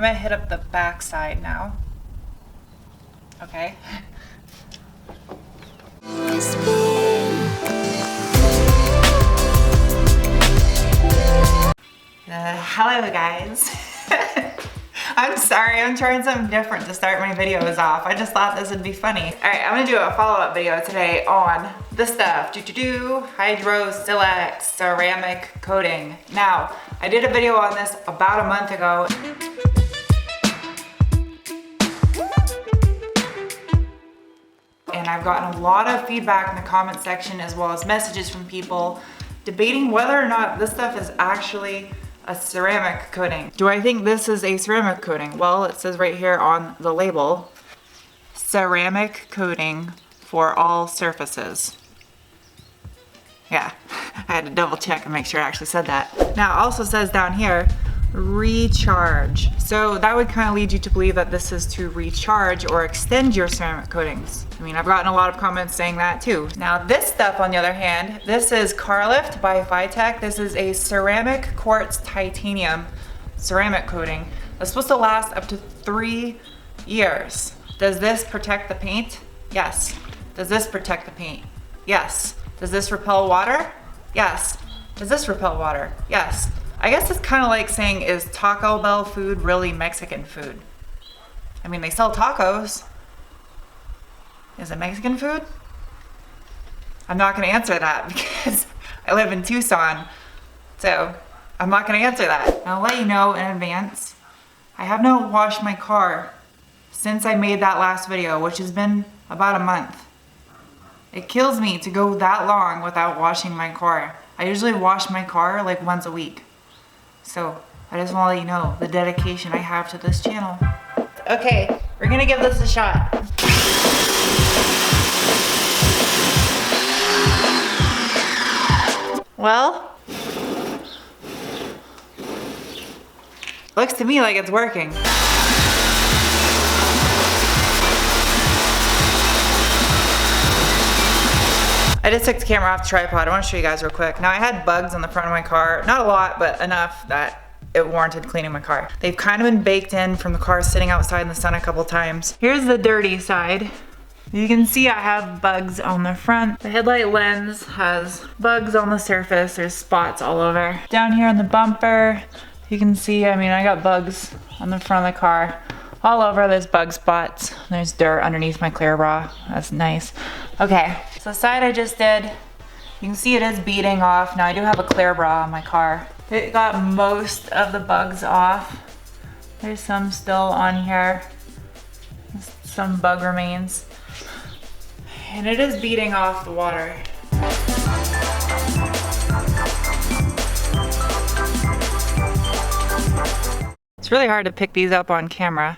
I'm gonna hit up the back side now. Okay. Hello guys. I'm sorry, I'm trying something different to start my videos off. I just thought this would be funny. All right, I'm gonna do a follow-up video today on this stuff. Hydrosilex ceramic coating. Now, I did a video on this about a month ago. And I've gotten a lot of feedback in the comment section as well as messages from people debating whether or not this stuff is actually a ceramic coating. Do I think this is a ceramic coating? Well, it says right here on the label, ceramic coating for all surfaces. Yeah, I had to double check and make sure I actually said that. Now it also says down here, recharge. So that would kind of lead you to believe that this is to recharge or extend your ceramic coatings. I mean, I've gotten a lot of comments saying that too. Now this stuff, on the other hand, this is Car Lift by Fictech. This is a ceramic quartz titanium ceramic coating that's supposed to last up to 3 years. Does this protect the paint? Yes. Does this protect the paint? Yes. Does this repel water? Yes. Does this repel water? Yes. I guess it's kind of like saying, is Taco Bell food really Mexican food? I mean, they sell tacos. Is it Mexican food? I'm not going to answer that because I live in Tucson. So I'm not going to answer that. I'll let you know in advance. I have not washed my car since I made that last video, which has been about a month. It kills me to go that long without washing my car. I usually wash my car like once a week. So I just want to let you know the dedication I have to this channel. Okay, we're gonna give this a shot. Well, looks to me like it's working. I just took the camera off the tripod. I want to show you guys real quick. Now I had bugs on the front of my car. Not a lot, but enough that it warranted cleaning my car. They've kind of been baked in from the car sitting outside in the sun a couple times. Here's the dirty side. You can see I have bugs on the front. The headlight lens has bugs on the surface. There's spots all over. Down here on the bumper, you can see, I mean, I got bugs on the front of the car. All over, there's bug spots. There's dirt underneath my clear bra. That's nice. Okay, so the side I just did, you can see it is beading off. Now I do have a clear bra on my car. It got most of the bugs off. There's some still on here. Some bug remains. And it is beading off the water. It's really hard to pick these up on camera.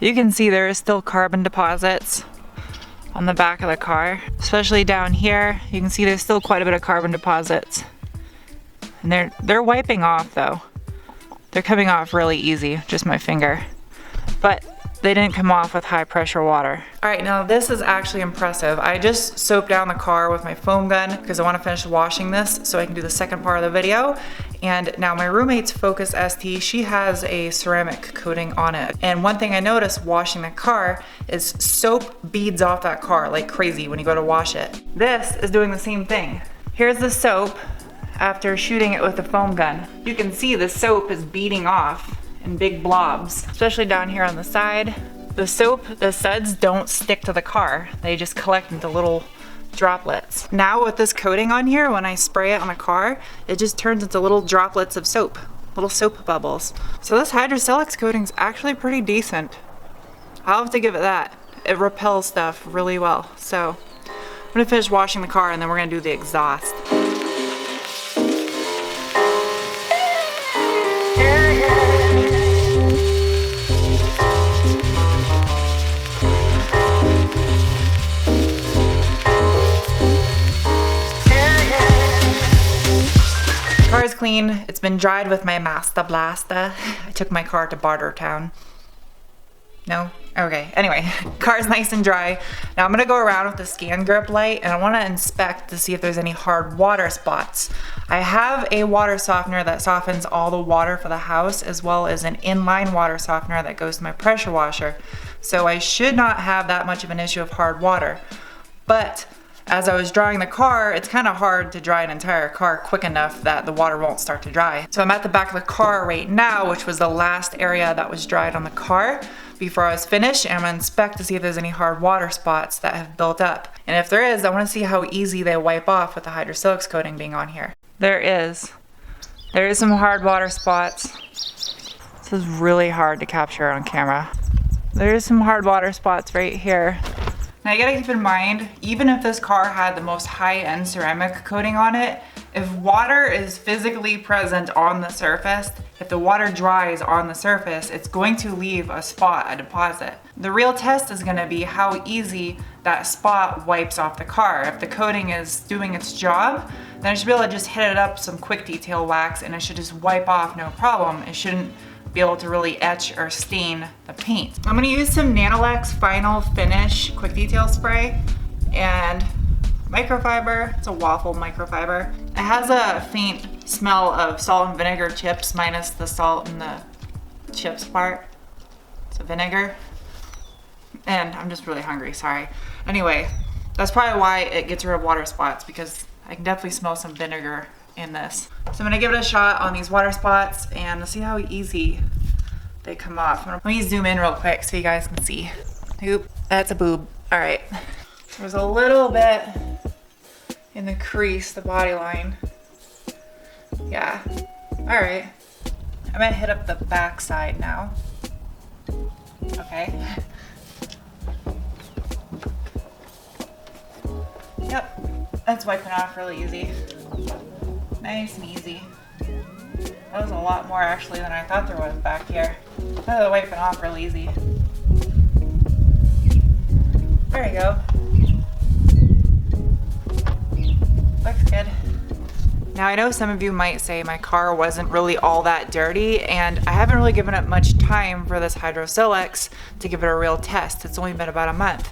You can see there is still carbon deposits on the back of the car, especially down here. You can see there's still quite a bit of carbon deposits. And they're wiping off though. They're coming off really easy, just my finger. But they didn't come off with high pressure water. All right, now this is actually impressive. I just soaped down the car with my foam gun because I want to finish washing this so I can do the second part of the video. And now my roommate's Focus ST, she has a ceramic coating on it. And one thing I noticed washing the car is soap beads off that car like crazy when you go to wash it. This is doing the same thing. Here's the soap after shooting it with the foam gun. You can see the soap is beading off in big blobs, especially down here on the side. The soap, the suds don't stick to the car. They just collect into little droplets. Now with this coating on here, when I spray it on the car, it just turns into little droplets of soap, little soap bubbles. So this Hydrosilex coating is actually pretty decent. I'll have to give it that. It repels stuff really well. So I'm gonna finish washing the car and then we're gonna do the exhaust. Car is clean. It's been dried with my Master Blaster. I took my car to Bartertown. No? Okay, anyway, car's nice and dry. Now I'm gonna go around with the scan grip light and I wanna inspect to see if there's any hard water spots. I have a water softener that softens all the water for the house, as well as an inline water softener that goes to my pressure washer. So I should not have that much of an issue of hard water. But as I was drying the car, it's kind of hard to dry an entire car quick enough that the water won't start to dry. So I'm at the back of the car right now, which was the last area that was dried on the car before I was finished, and I'm gonna inspect to see if there's any hard water spots that have built up. And if there is, I wanna see how easy they wipe off with the Hydrosilex coating being on here. There is some hard water spots. This is really hard to capture on camera. There is some hard water spots right here. Now you gotta keep in mind, even if this car had the most high-end ceramic coating on it, if water is physically present on the surface, if the water dries on the surface, it's going to leave a spot, a deposit. The real test is gonna be how easy that spot wipes off the car. If the coating is doing its job, then I should be able to just hit it up some quick detail wax and it should just wipe off no problem. It shouldn't be able to really etch or stain the paint. I'm gonna use some Nenad Final Finish Quick Detail Spray and microfiber. It's a waffle microfiber. It has a faint smell of salt and vinegar chips minus the salt and the chips part. It's a vinegar. And I'm just really hungry, sorry. Anyway, that's probably why it gets rid of water spots, because I can definitely smell some vinegar in this. So I'm gonna give it a shot on these water spots and see how easy they come off. Let me zoom in real quick so you guys can see. Oop, that's a boob. All right. There's a little bit in the crease, the body line. Yeah, all right. I'm gonna hit up the back side now. Okay. Yep, that's wiping off really easy. Nice and easy. That was a lot more actually than I thought there was back here. That was wiping off really easy. There you go. Looks good. Now I know some of you might say my car wasn't really all that dirty, and I haven't really given it much time for this Hydrosilex to give it a real test. It's only been about a month.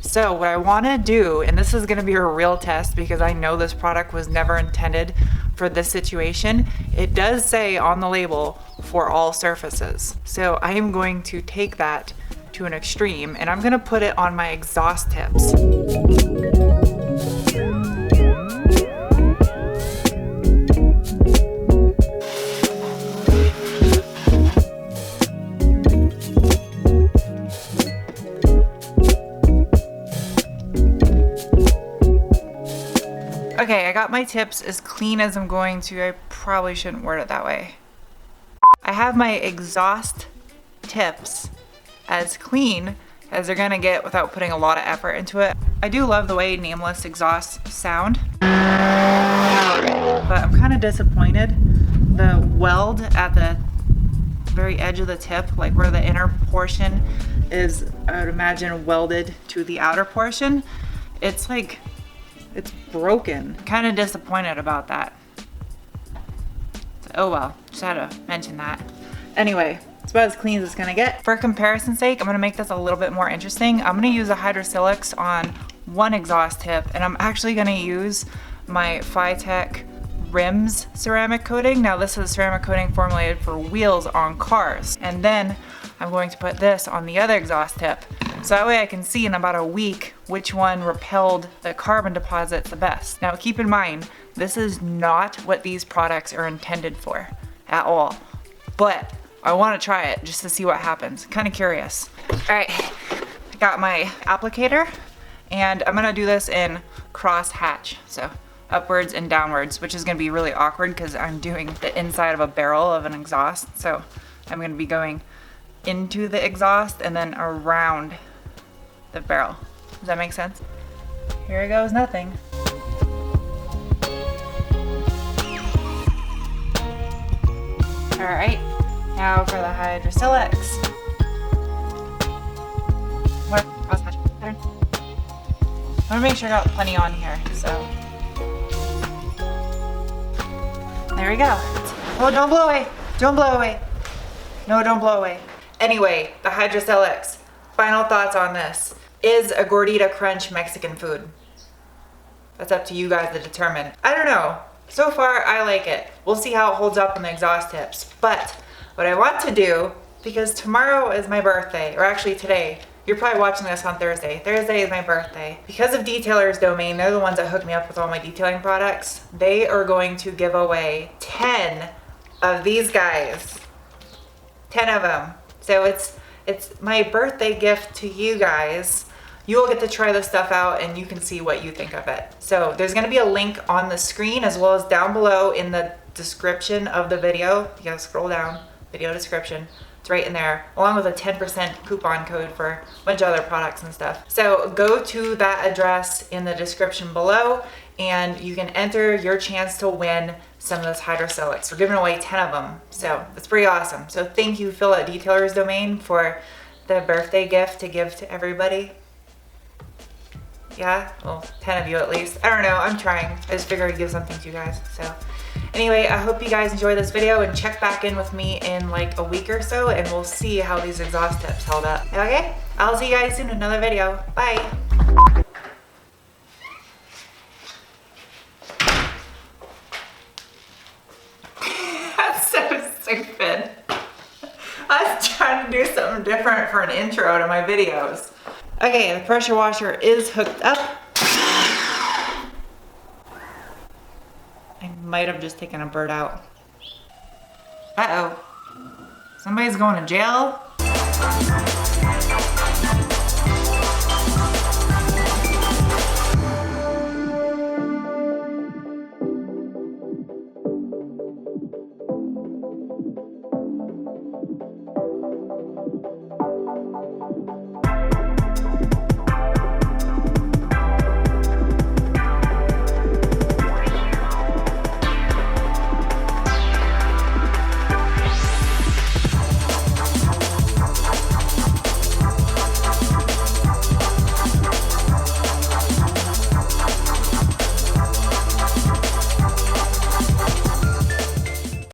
So what I want to do, and this is going to be a real test because I know this product was never intended for this situation, it does say on the label for all surfaces. So I am going to take that to an extreme and I'm going to put it on my exhaust tips. Okay, I got my tips as clean as I'm going to. I probably shouldn't word it that way. I have my exhaust tips as clean as they're gonna get without putting a lot of effort into it. I do love the way Nameless exhausts sound, but I'm kind of disappointed. The weld at the very edge of the tip, like where the inner portion is, I would imagine, welded to the outer portion, it's like, it's broken. Kind of disappointed about that. Oh well, just had to mention that. Anyway, it's about as clean as it's gonna get. For comparison's sake, I'm gonna make this a little bit more interesting. I'm gonna use a Hydrosilex on one exhaust tip, and I'm actually gonna use my Fictech rims ceramic coating. Now this is ceramic coating formulated for wheels on cars. And then I'm going to put this on the other exhaust tip. So that way I can see in about a week which one repelled the carbon deposits the best. Now keep in mind, this is not what these products are intended for at all. But I want to try it just to see what happens. Kind of curious. All right, I got my applicator and I'm gonna do this in cross hatch. So upwards and downwards, which is gonna be really awkward because I'm doing the inside of a barrel of an exhaust. So I'm gonna be going into the exhaust and then around the barrel. Does that make sense? Here goes nothing. All right, now for the Hydrosilex. I wanna make sure I got plenty on here, so. There we go. Oh, don't blow away. Don't blow away. No, don't blow away. Anyway, the Hydrosilex. Final thoughts on this. Is a gordita crunch Mexican food? That's up to you guys to determine. I don't know. So far, I like it. We'll see how it holds up on the exhaust tips. But what I want to do, because tomorrow is my birthday, or actually today, you're probably watching this on Thursday. Thursday is my birthday. Because of Detailer's Domain, they're the ones that hook me up with all my detailing products. They are going to give away 10 of these guys. 10 of them. So it's my birthday gift to you guys. You will get to try this stuff out and you can see what you think of it. So there's gonna be a link on the screen as well as down below in the description of the video. You gotta scroll down, video description. It's right in there, along with a 10% coupon code for a bunch of other products and stuff. So go to that address in the description below and you can enter your chance to win some of those Hydrosilex. We're giving away 10 of them, so it's pretty awesome. So thank you, Phil at Detailer's Domain, for the birthday gift to give to everybody. Yeah, well, 10 of you at least. I don't know, I'm trying. I just figured I'd give something to you guys. So anyway, I hope you guys enjoyed this video and check back in with me in like a week or so and we'll see how these exhaust tips held up. Okay? I'll see you guys soon in another video. Bye. That's so stupid. I was trying to do something different for an intro to my videos. Okay, the pressure washer is hooked up. I might have just taken a bird out. Uh-oh. Somebody's going to jail?